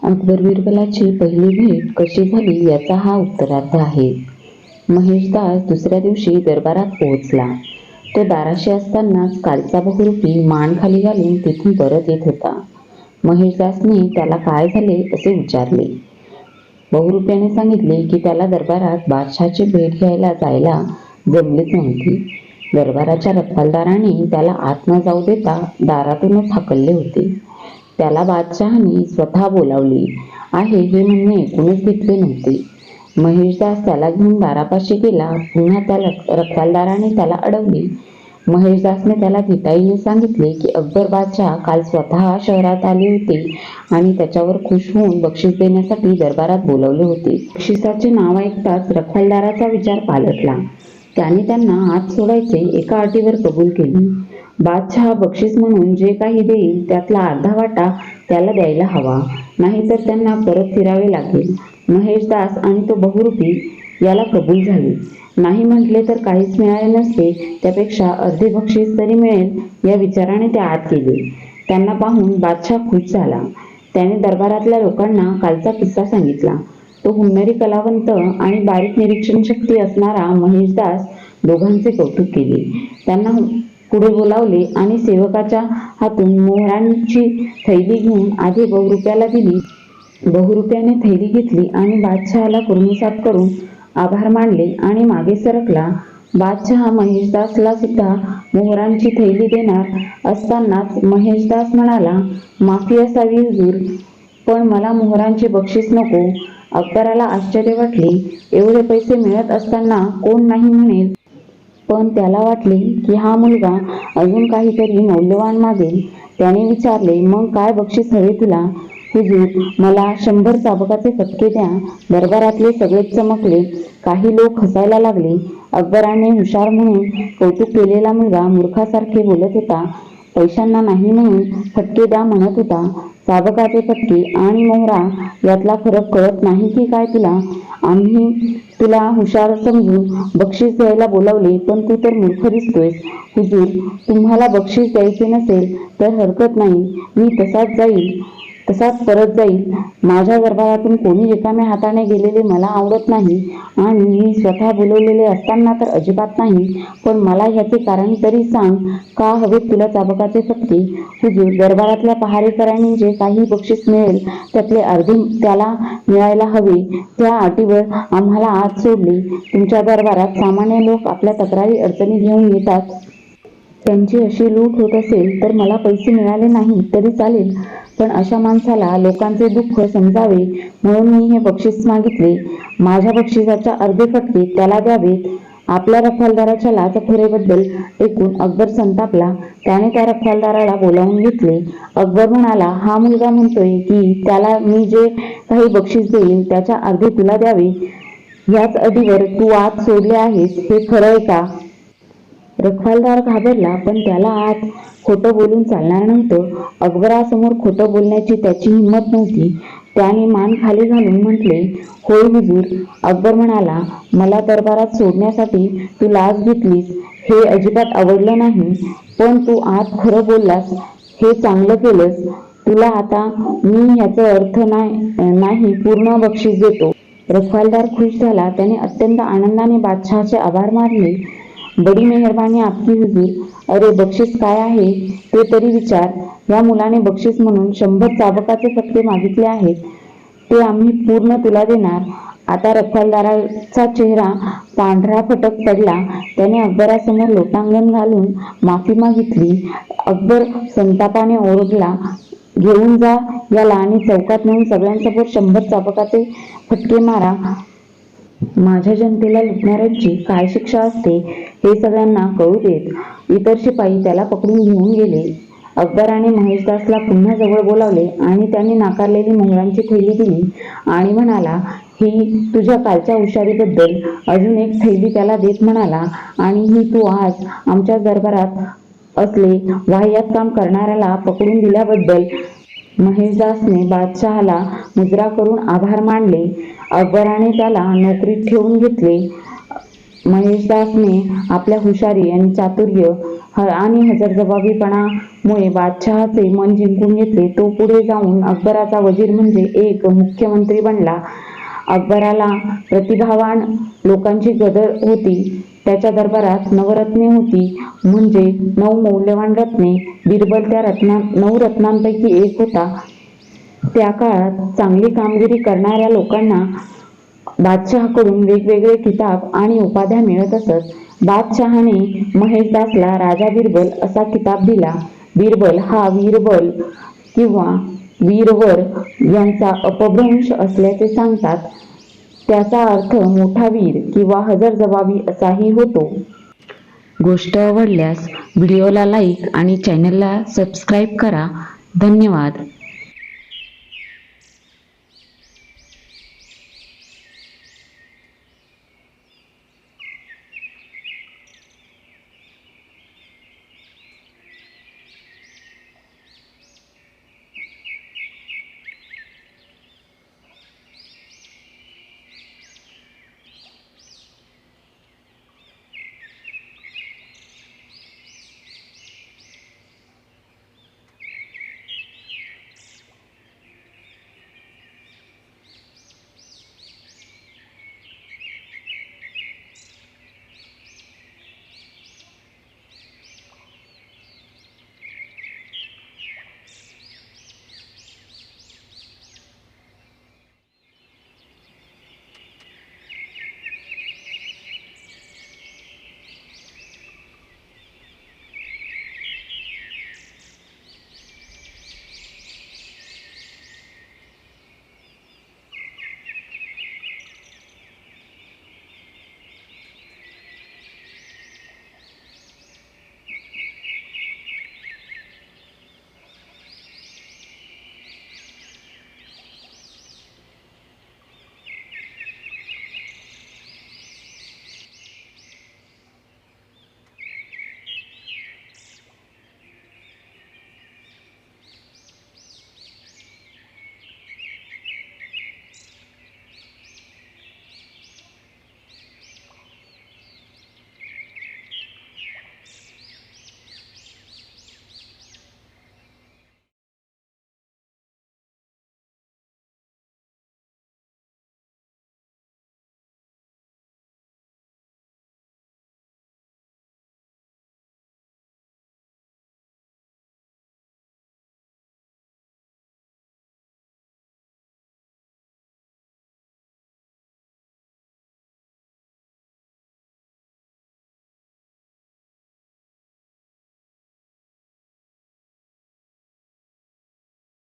अकबर बिरबलाची पहिली भेट कशी झाली याचा हा उत्तरार्ध आहे. महेशदास दुसऱ्या दिवशी दरबारात पोहोचला. तो दाराशी असतानाच कालचा बहुरूपी मान खाली घालून तिथून परत येत होता. महेशदासने त्याला काय झाले असे विचारले. बहुरूप्याने सांगितले की त्याला दरबारात बादशहाची भेट घ्यायला जायला जमलेच नव्हती. दरबाराच्या रखवालदाराने त्याला आत न जाऊ देता दारातूनच हाकलले होते. त्याला बादशहाने स्वतः बोलावले आहे हे म्हणणे ऐकूनच घेतले नव्हते. महेशदास त्याला घेऊन दारापाशी गेला. पुन्हा त्या रखवालदाराने त्याला अडवले. महेशदासने त्याला धिटाईने सांगितले की अकबर बादशाह काल स्वतः शहरात आले होते आणि त्याच्यावर खुश होऊन बक्षीस देण्यासाठी दरबारात बोलवले होते. बक्षिसाचे नाव ऐकताच रखवालदाराचा विचार पालटला. त्याने त्यांना आत सोडायचे एका अटीवर कबूल केली. बादशहा बक्षीस म्हणून जे काही देईल त्यातला अर्धा वाटा त्याला द्यायला हवा, नाहीतर त्यांना परत फिरावे लागेल. महेशदास आणि तो बहुरूपी याला कबूल झाले. नाही म्हटले तर काहीच मिळाले नसते, त्यापेक्षा अर्धे बक्षीस तरी मिळेल या विचाराने ते आत गेले. त्यांना पाहून बादशाह खुश झाला. त्याने दरबारातल्या लोकांना कालचा किस्सा सांगितला. तो हुन्नरी कलावंत आणि बारीक निरीक्षण शक्ती असणारा महेशदास दोघांचे कौतुक केले. त्यांना पुढे बोलावले आणि सेवकाच्या हातून मोहरांची थैली घेऊन आधी बहुरूप्याला दिली. बहुरूप्याने थैली घेतली आणि बादशहाला कुर्मिसात करून आभार मानले आणि मागे सरकला. बादशहा महेशदासला सुद्धा मोहरांची थैली देणार असतानाच महेशदास म्हणाला, माफी असावी हुजूर, पण मला मोहरांचे बक्षीस नको. अकबराला आश्चर्य वाटले. एवढे पैसे मिळत असताना कोण नाही म्हणेल, पण त्याला वाटले की हा मुलगा अजून काहीतरी मौल्यवान मागेल. त्याने विचारले, मग काय बक्षीस हवे तुला? हुजूर, मला 100 चाबकाचे फटके द्या. दरबारातले सगळेच चमकले. काही लोक हसायला लागले. अकबराने हुशार म्हणून कौतुक केलेला मुलगा मूर्खासारखे बोलत होता. पैशांना नाही म्हणून फटके द्या म्हणत होता. चाबकाचे फटके आणि मोहरा यातला फरक कळत नाही की काय तुला? आम्ही तुला हुशार समजून बक्षीस द्यायला बोलावले, पण तू तर मूर्ख दिसतोयस. हुजूर, तुम्हाला बक्षीस द्यायचे नसेल तर हरकत नाही, मी तसाच परत जाईल. माझ्या दरबारातून कोणी रिकाम्या हाताने गेलेले मला आवडत नाही आणि मी स्वतः बोलवलेले असताना तर अजिबात नाही. पण मला ह्याचे कारण तरी सांग, का हवेत तुला चाबकाचे फटके? हुजूर, दरबारातल्या पहारेकऱ्यांनी जे काही बक्षीस मिळेल त्यातले अर्धे त्याला मिळायला हवे, त्या अटीवर आम्हाला आत सोडले. तुमच्या दरबारात सामान्य लोक आपल्या तक्रारी अडचणी घेऊन येतात. त्यांची अशी लूट होत असेल तर मला पैसे मिळाले नाही तरी चालेल, पण अशा माणसाला लोकांचे दुःख समजावे म्हणून मी हे बक्षीस मागितले. माझ्या बक्षिसाच्या अर्धे फटके त्याला द्यावेत. आपल्या रखवालदाराच्या लाचखोरीबद्दल ऐकून अकबर संतापला. त्याने त्या रखवालदाराला बोलावून घेतले. अकबर म्हणाला, हा मुलगा म्हणतोय की त्याला मी जे काही बक्षीस देईन त्याच्या अर्धे तुला द्यावे. ह्याच अटीवर तू आत सोडले आहेस, हे खरं आहे का? रखवालदार घाबरला, पण त्याला आत खोटं बोलून चालणार नव्हतं. अकबरासमोर खोटं बोलण्याची त्याची हिंमत नव्हती. त्याने मान खाली घालून म्हटले, होय हुजूर. अकबर म्हणाला, मला दरबारात सोडण्यासाठी तू लाच घेतलीस हे अजिबात आवडलं नाही, पण तू आत खरं बोललास हे चांगलं केलंस. तुला आता मी ह्याचा अर्थ नाही पूर्ण बक्षीस देतो. रखवालदार खुश झाला. त्याने अत्यंत आनंदाने बादशहाचे आभार मानले. बडी मेहरबानी आपकी हुजूर. अरे, बक्षीस काय आहे ते तरी विचार. या मुलाने बक्षीस म्हणून 100 चाबकाचे फटके मागितले आहेत, ते आम्ही पूर्ण तुला देणार. आता रखवालदाराचा चेहरा पांढरा फटक पडला. त्याने अकबरासमोर लोटांगण घालून माफी मागितली. अकबर संतापाने ओरडला, घेऊन जा याला आणि चौकात नेऊन सगळ्यांसमोर 100 चाबकाचे फटके मारा. माझ्या जनतेला लुटणाऱ्यांची काय शिक्षा असते हे सगळ्यांना कळू देत. इतर शिपाई त्याला पकडून घेऊन गेले. अकबराने महेशदासला पुन्हा जवळ बोलावले आणि त्याने नाकारलेली मोहरांची थैली दिली आणि म्हणाला, ही तुझ्या कालच्या हुशारीबद्दल. अजून एक थैली त्याला देत म्हणाला, आणि ही तू आज आमच्या दरबारात असले वाह्यात काम करणाऱ्याला पकडून दिल्याबद्दल. महेशदासने बादशहाला मुजरा करून आभार मानले. अकबराने त्याला नोकरीत ठेवून घेतले. महेशदासने आपल्या हुशारी आणि चातुर्य आणि हजरजबाबीपणामुळे बादशहाचे मन जिंकून घेतले. तो पुढे जाऊन अकबराचा वजीर म्हणजे एक मुख्यमंत्री बनला. अकबराला प्रतिभावान लोकांची कदर होती. त्याच्या दरबारात नवरत्ने होती, म्हणजे 9 मौल्यवान रत्ने. बिरबल त्या 9 रत्नांपैकी एक होता. त्या काळात चांगली कामगिरी करणाऱ्या लोकांना बादशहाकडून वेगवेगळे किताब आणि उपाध्या मिळत असत. बादशहाने महेशदासला राजा बिरबल असा किताब दिला. बिरबल हा वीरबल किंवा वीरवर यांचा अपभ्रंश असल्याचे सांगतात. त्याचा अर्थ मोठा वीर किंवा हजरजबाबी असाही होतो. गोष्ट आवडल्यास व्हिडिओला लाईक आणि चॅनलला सबस्क्राईब करा. धन्यवाद.